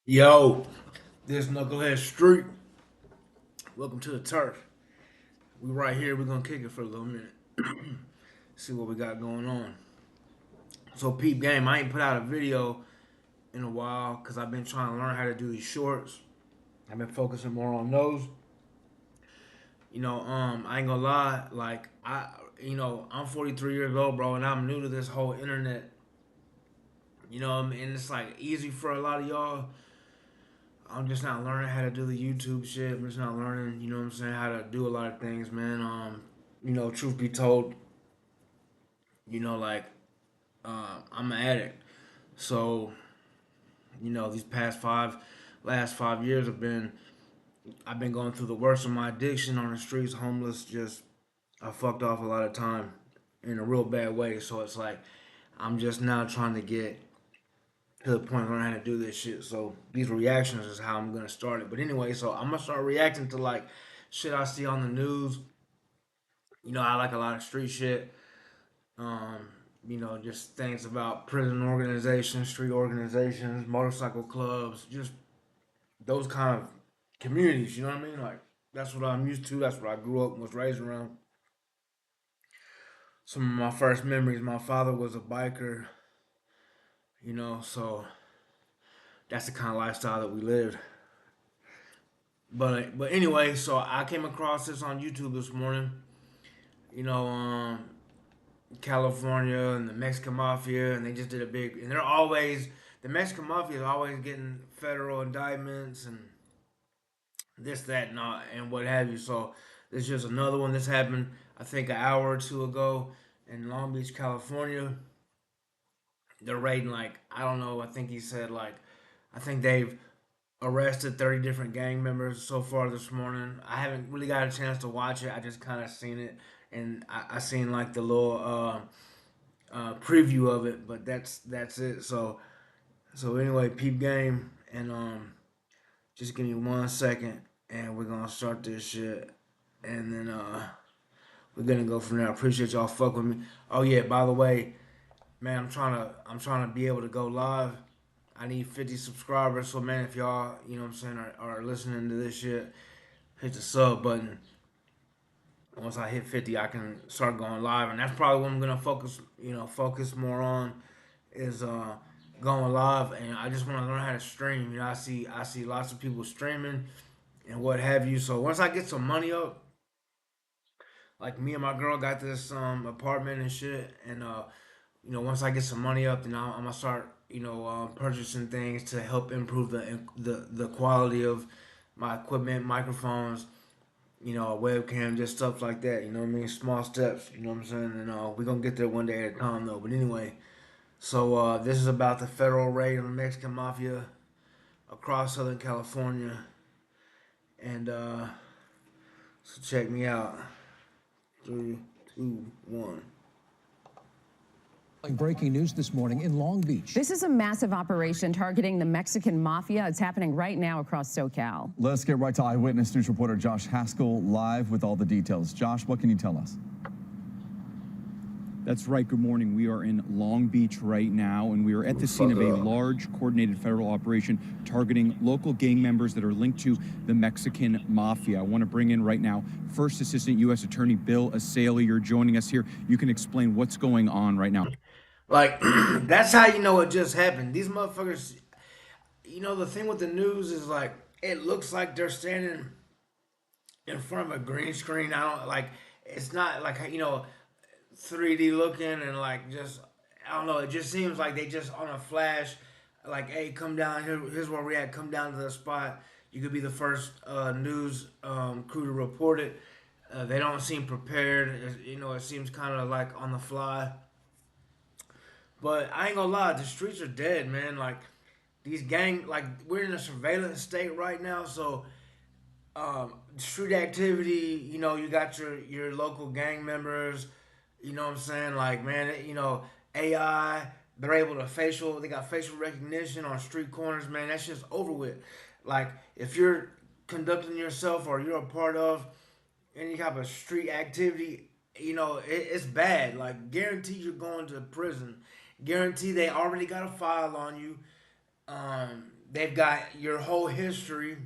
Yo, this Knucklehead Street. Welcome to the turf. We right here. We're gonna kick it for a little minute. See what we got going on. So, peep game. I ain't put out a video in a while because I've been trying to learn how to do these shorts. I've been focusing more on those. I ain't gonna lie. I'm 43 years old, bro, and I'm new to this whole internet. And it's like easy for a lot of y'all. I'm just not learning how to do the YouTube shit. I'm just not learning, you know what I'm saying, how to do a lot of things, man. Truth be told, you know, like I'm an addict. So, these last 5 years I've been going through the worst of my addiction on the streets, homeless, just I fucked off a lot of time in a real bad way. So it's like I'm just now trying to get to the point of learning how to do this shit. So these reactions is how I'm gonna start it. But anyway, so I'm gonna start reacting to like shit I see on the news. I like a lot of street shit. Um, just things about prison organizations, street organizations, motorcycle clubs, just those kind of communities. You know what I mean? Like that's what I'm used to. That's what I grew up and was raised around. Some of my first memories. My father was a biker. So that's the kind of lifestyle that we lived. But anyway, so I came across this on YouTube this morning. You know, California and the Mexican mafia, and they just did a big. And they're always the Mexican mafia is always getting federal indictments and this, that, and what have you. So this is just another one. This happened, I think, an hour or two ago in Long Beach, California. They're raiding like I don't know. I think he said like I think they've arrested 30 different gang members so far this morning. I haven't really got a chance to watch it. I just kind of seen it, and I seen like the little preview of it, but that's it. So anyway, peep game, and just give me 1 second, and we're gonna start this shit, and then we're gonna go from there. I appreciate y'all fuck with me. Oh yeah, by the way, man, I'm trying to be able to go live. I need 50 subscribers. So man, if y'all, you know what I'm saying, are listening to this shit, hit the sub button. Once I hit 50, I can start going live, and that's probably what I'm gonna focus more on is going live. And I just want to learn how to stream. I see lots of people streaming and what have you. So once I get some money up, like me and my girl got this apartment and shit, and once I get some money up, then I'm gonna start purchasing things to help improve the quality of my equipment, microphones, a webcam, just stuff like that. You know what I mean? Small steps. You know what I'm saying? And we're gonna get there one day at a time, though. But anyway, so this is about the federal raid on the Mexican mafia across Southern California, and so check me out. Three, two, one. Breaking news this morning in Long Beach. This is a massive operation targeting the Mexican mafia. It's happening right now across SoCal. Let's get right to Eyewitness News reporter Josh Haskell live with all the details. Josh, what can you tell us? That's right. Good morning. We are in Long Beach right now, and we are at the scene of a large coordinated federal operation targeting local gang members that are linked to the Mexican mafia. I want to bring in right now First Assistant U.S. Attorney Bill Asalia. You're joining us here. You can explain what's going on right now. Like that's how you know it just happened. These motherfuckers. The thing with the news is like it looks like they're standing in front of a green screen. I don't like. It's not like 3D looking and like just I don't know. It just seems like they just on a flash, like, hey, come down here. Here's where we at. Come down to the spot. You could be the first news crew to report it. They don't seem prepared. It seems kind of like on the fly. But I ain't gonna lie, the streets are dead, man. Like these like we're in a surveillance state right now. So street activity, you got your local gang members. You know what I'm saying? Like, man, AI, they're able to they got facial recognition on street corners, man. That's just over with. Like, if you're conducting yourself or you're a part of any type of street activity, it's bad. Like, guarantee you're going to prison. Guarantee they already got a file on you. They've got your whole history.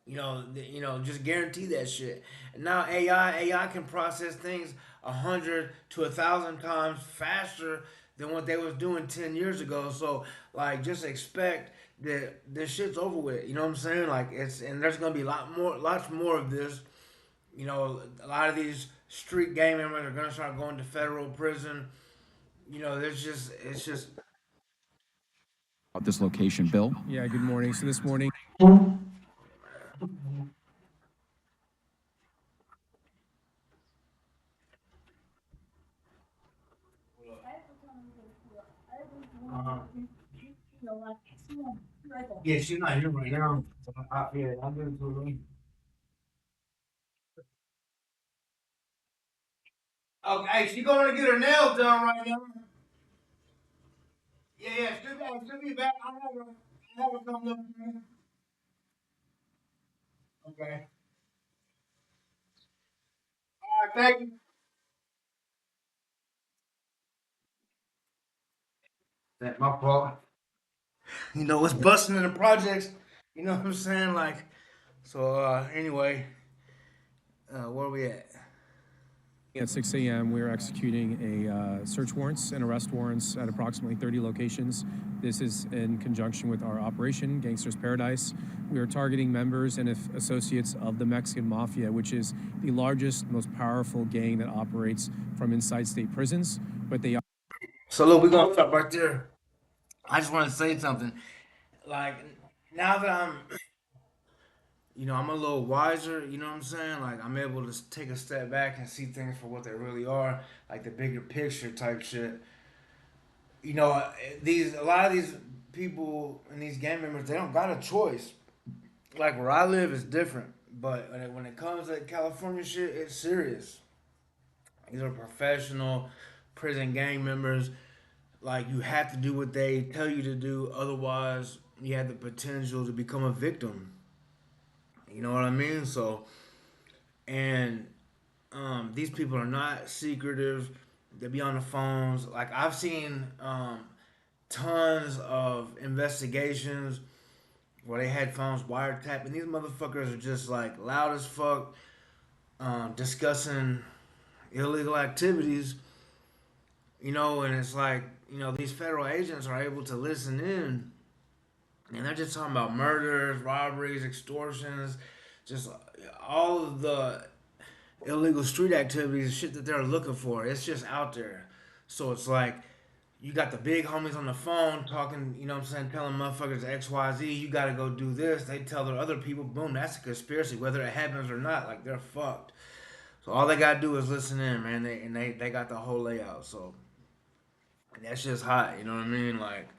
Just guarantee that shit. And now AI can process things 100 to 1,000 times faster than what they was doing 10 years ago. So like, just expect that this shit's over with. You know what I'm saying? Like and there's gonna be lots more of this. A lot of these street gang members are gonna start going to federal prison. It's just. At this location, Bill. Yeah, good morning. So this morning, Yeah, she's not here right now. Yeah, I'm going to. Okay, she going to get her nails done right now. Yeah, yeah, she'll be back. I have her coming up here. Okay. All right, thank you. That's my fault. It's busting in the projects. You know what I'm saying? Like, so, anyway, where we at? at 6 a.m., we are executing a search warrants and arrest warrants at approximately 30 locations. This is in conjunction with our operation, Gangsters Paradise. We are targeting members and associates of the Mexican mafia, which is the largest, most powerful gang that operates from inside state prisons. But they So, look, we're going to stop right there. I just want to say something. Like, now that I'm a little wiser, you know what I'm saying? Like, I'm able to take a step back and see things for what they really are, like the bigger picture type shit. A lot of these people and these gang members, they don't got a choice. Like, where I live is different, but when it comes to California shit, it's serious. These are professional prison gang members. Like, you have to do what they tell you to do, otherwise, you have the potential to become a victim. You know what I mean? So, and these people are not secretive. They be on the phones. Like, I've seen tons of investigations where they had phones wiretapped, and these motherfuckers are just like loud as fuck, discussing illegal activities. And it's like, these federal agents are able to listen in, and they're just talking about murders, robberies, extortions, just all of the illegal street activities, shit that they're looking for. It's just out there. So it's like, you got the big homies on the phone talking, you know what I'm saying, telling motherfuckers XYZ, you gotta go do this. They tell their other people, boom, that's a conspiracy, whether it happens or not. Like, they're fucked. So all they gotta do is listen in, man. They got the whole layout. So that's just hot, you know what I mean? Like,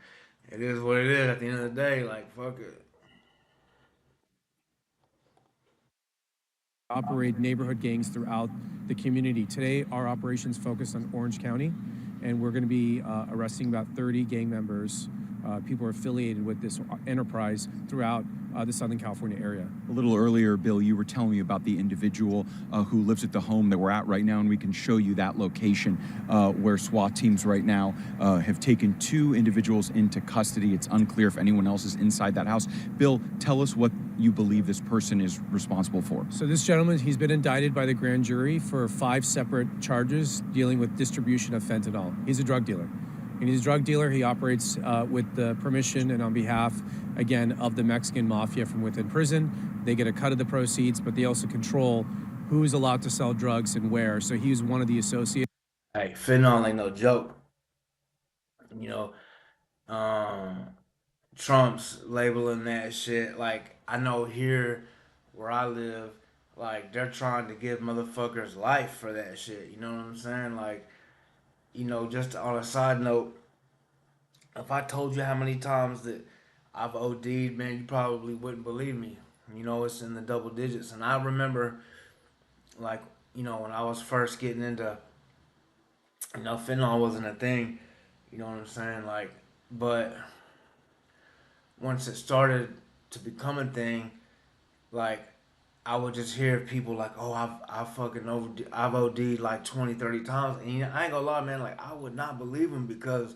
it is what it is at the end of the day. Like, fuck it. operate neighborhood gangs throughout the community. Today, our operations focus on Orange County, and we're going to be arresting about 30 gang members, people affiliated with this enterprise throughout the Southern California area. A little earlier, Bill, you were telling me about the individual who lives at the home that we're at right now, and we can show you that location where SWAT teams right now have taken 2 individuals into custody. It's unclear if anyone else is inside that house. Bill, tell us what you believe this person is responsible for. So this gentleman, he's been indicted by the grand jury for 5 separate charges dealing with distribution of fentanyl. He's a drug dealer. And he's a drug dealer. He operates with the permission and on behalf, again, of the Mexican mafia from within prison. They get a cut of the proceeds, but they also control who is allowed to sell drugs and where. So he's one of the associates. Hey, fentanyl ain't no joke. You know, um, Trump's labeling that shit. Like, I know here where I live, like, they're trying to give motherfuckers life for that shit. You know what I'm saying? Like, just on a side note, if I told you how many times that I've OD'd, man, you probably wouldn't believe me. It's in the double digits. And I remember, like, when I was first getting into, fentanyl wasn't a thing. You know what I'm saying? Like, but once it started to become a thing, like, I would just hear people like, oh, I've fucking I've OD'd like 20, 30 times. And I ain't gonna lie, man, like, I would not believe them because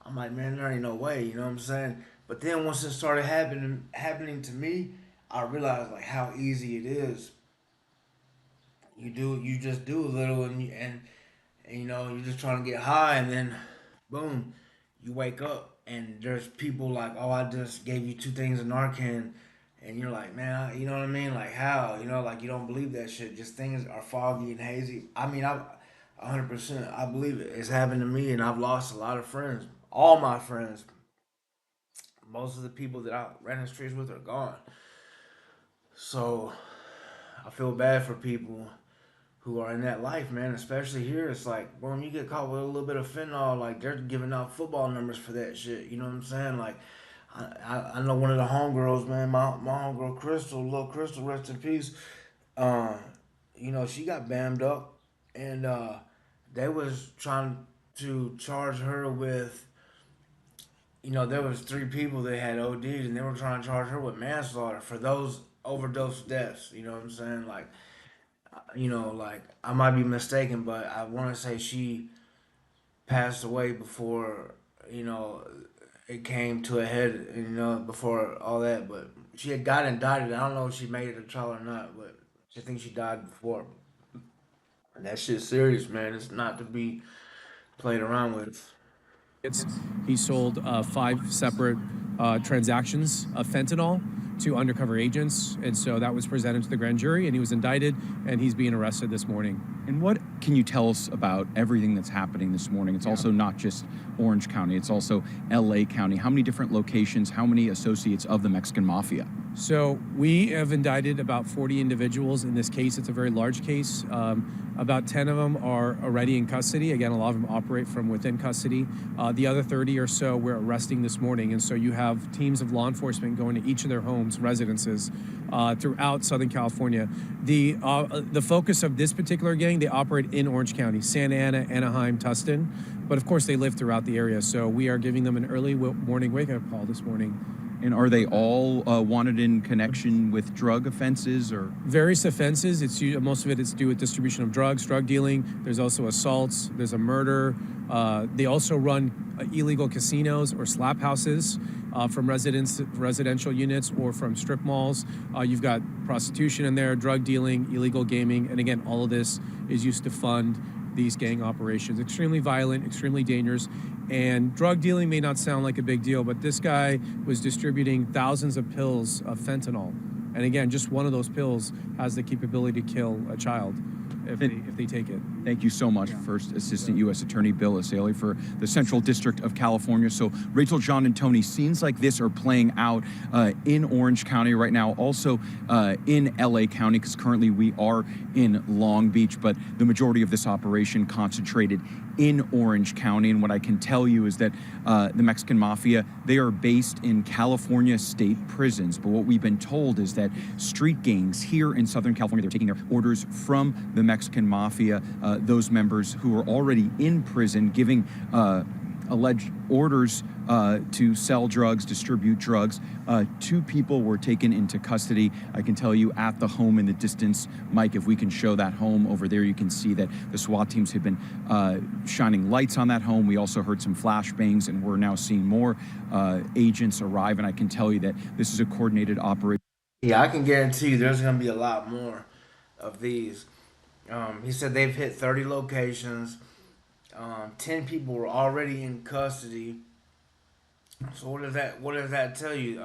I'm like, man, there ain't no way, you know what I'm saying? But then once it started happening to me, I realized like how easy it is. You just do a little, and you know you're just trying to get high, and then boom, you wake up and there's people like, oh, I just gave you two things of Narcan, and you're like, man, you know what I mean? Like how, you know, like you don't believe that shit. Just things are foggy and hazy. I mean, 100%, I believe it. It's happened to me, and I've lost a lot of friends. All my friends, most of the people that I ran the streets with are gone. So I feel bad for people who are in that life, man. Especially here, it's like, boom, you get caught with a little bit of fentanyl, like they're giving out football numbers for that shit. You know what I'm saying? Like, I know one of the homegirls, man. My homegirl Crystal, little Crystal, rest in peace. Uh, you know, she got bammed up, and they was trying to charge her with. You know, there was three people that had OD'd, and they were trying to charge her with manslaughter for those overdose deaths. You know what I'm saying? Like, you know, like I might be mistaken, but I want to say she passed away before, you know, it came to a head, you know, before all that. But she had got indicted. I don't know if she made it to trial or not, but I think she died before. And that shit's serious, man. It's not to be played around with. He sold 5 separate transactions of fentanyl to undercover agents, and so that was presented to the grand jury, and he was indicted, and he's being arrested this morning. And what can you tell us about everything that's happening this morning? It's also not just Orange County, it's also LA County. How many different locations, how many associates of the Mexican Mafia? So we have indicted about 40 individuals in this case. It's a very large case. About 10 of them are already in custody. Again, a lot of them operate from within custody. The other 30 or so we're arresting this morning. And so you have teams of law enforcement going to each of their homes, residences throughout Southern California. The focus of this particular gang, they operate in Orange County, Santa Ana, Anaheim, Tustin. But of course, they live throughout the area. So we are giving them an early morning wake-up call this morning. And are they all wanted in connection with drug offenses or? Various offenses. Most of it is to do with distribution of drugs, drug dealing. There's also assaults. There's a murder. They also run illegal casinos or slap houses from residential units or from strip malls. You've got prostitution in there, drug dealing, illegal gaming, and again, all of this is used to fund these gang operations. Extremely violent, extremely dangerous. And drug dealing may not sound like a big deal, but this guy was distributing thousands of pills of fentanyl. And again, just one of those pills has the capability to kill a child if they take it. Thank you so much, First Assistant U.S. Attorney Bill Asaley for the Central District of California. So Rachel, John, and Tony, scenes like this are playing out in Orange County right now, also in L.A. County, because currently we are in Long Beach, but the majority of this operation concentrated in Orange County. And what I can tell you is that the Mexican Mafia, they are based in California state prisons. But what we've been told is that street gangs here in Southern California, they're taking their orders from the Mexican Mafia, those members who are already in prison, giving alleged orders to sell drugs, distribute drugs. 2 people were taken into custody. I can tell you at the home in the distance, Mike, if we can show that home over there, you can see that the SWAT teams have been shining lights on that home. We also heard some flashbangs, and we're now seeing more agents arrive. And I can tell you that this is a coordinated operation. Yeah, I can guarantee you there's going to be a lot more of these. He said they've hit 30 locations. 10 people were already in custody. So what does that tell you?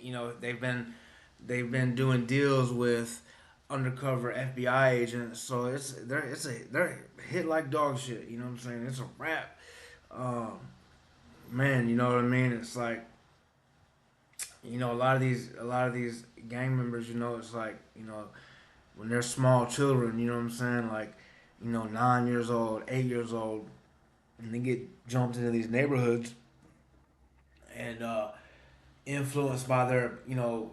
You know, they've been doing deals with undercover FBI agents. So they're hit like dog shit. You know what I'm saying? It's a wrap. Man, you know what I mean? It's like, you know, a lot of these gang members, you know, it's like, you know, when they're small children, you know what I'm saying? Like, you know, 9 years old, 8 years old, and they get jumped into these neighborhoods and influenced by their, you know,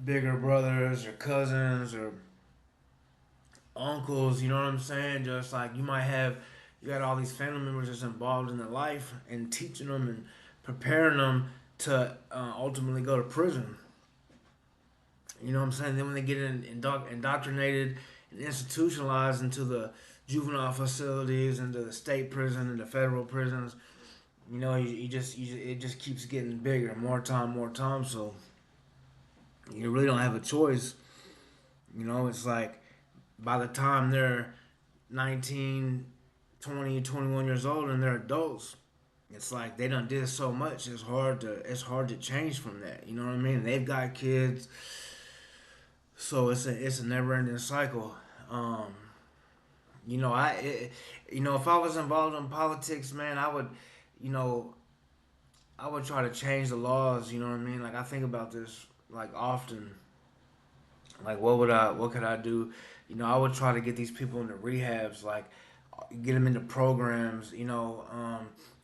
bigger brothers or cousins or uncles, you know what I'm saying? Just like you got all these family members that's involved in their life and teaching them and preparing them to ultimately go to prison. You know what I'm saying? Then when they get indoctrinated and institutionalized into the juvenile facilities, into the state prison and the federal prisons, you know, it just keeps getting bigger, more time, more time. So you really don't have a choice. You know, it's like by the time they're 19, 20, 21 years old and they're adults, it's like they done did so much. It's hard to change from that. You know what I mean? They've got kids, so it's a never ending cycle. Um, you know, if I was involved in politics, man, you know, I would try to change the laws. You know what I mean? Like I think about this like often. Like what could I do? You know, I would try to get these people into rehabs, like get them into programs.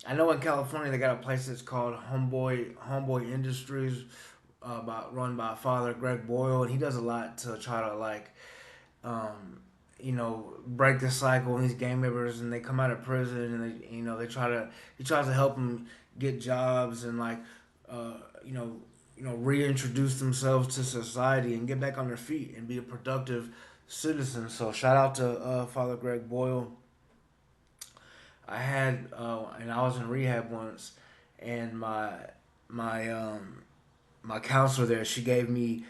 I know in California they got a place that's called Homeboy Industries, run by Father Greg Boyle, and he does a lot to try to um, break the cycle. And these gang members, and they come out of prison, and he tries to help them get jobs and uh, you know, reintroduce themselves to society and get back on their feet and be a productive citizen. So shout out to Father Greg Boyle. And I was in rehab once, and my my counselor there, she gave me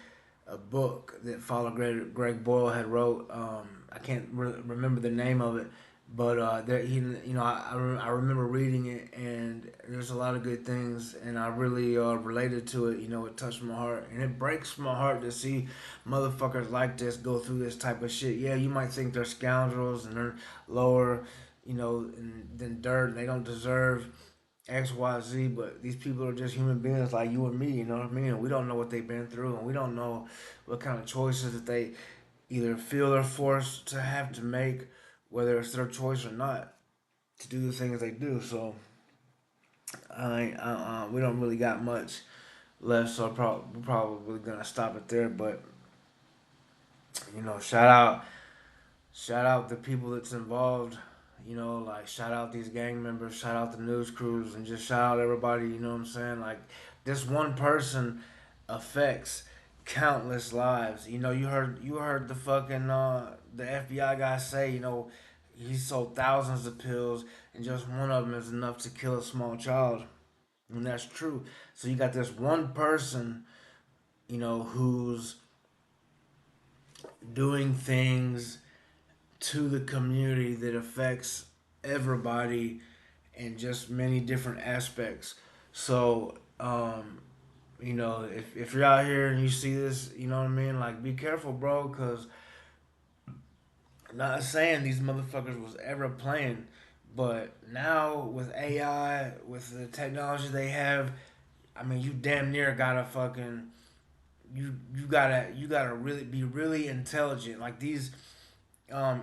a book that Father Greg Boyle had wrote. I can't remember the name of it, but I remember reading it, and there's a lot of good things, and I really related to it. You know, it touched my heart, and it breaks my heart to see motherfuckers like this go through this type of shit. Yeah, you might think they're scoundrels and they're lower, than dirt, and they don't deserve XYZ, but these people are just human beings like you and me, you know what I mean? And we don't know what they've been through, and we don't know what kind of choices that they either feel they're forced to have to make, whether it's their choice or not, to do the things they do. So, we don't really got much left, so we're probably gonna stop it there. But shout out the people that's involved. Like shout out these gang members, shout out the news crews, and just shout out everybody. You know what I'm saying? Like this one person affects countless lives. You heard the FBI guy say, he sold thousands of pills, and just one of them is enough to kill a small child, and that's true. So you got this one person, who's doing things to the community that affects everybody in just many different aspects. So, if you're out here and you see this, you know what I mean? Like, be careful, bro, because I'm not saying these motherfuckers was ever playing, but now with AI, with the technology they have, I mean, you damn near gotta fucking you gotta really be really intelligent. Like these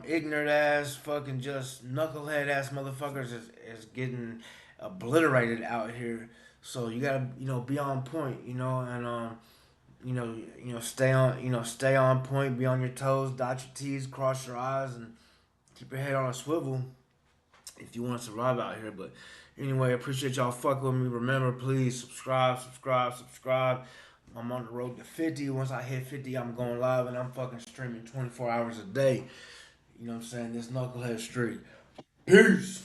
ignorant ass fucking just knucklehead ass motherfuckers is getting obliterated out here. So you gotta be on point, and stay on point, be on your toes, dot your T's, cross your I's, and keep your head on a swivel if you want to survive out here. But anyway, I appreciate y'all fucking with me. Remember, please subscribe. I'm on the road to 50. Once I hit 50, I'm going live and I'm fucking streaming 24 hours a day. You know what I'm saying? This knucklehead street. Peace.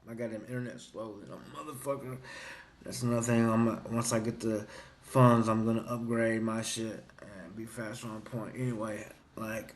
I got them internet slowly, motherfucker. That's another thing. Once I get the funds, I'm gonna upgrade my shit and be faster on point. Anyway, like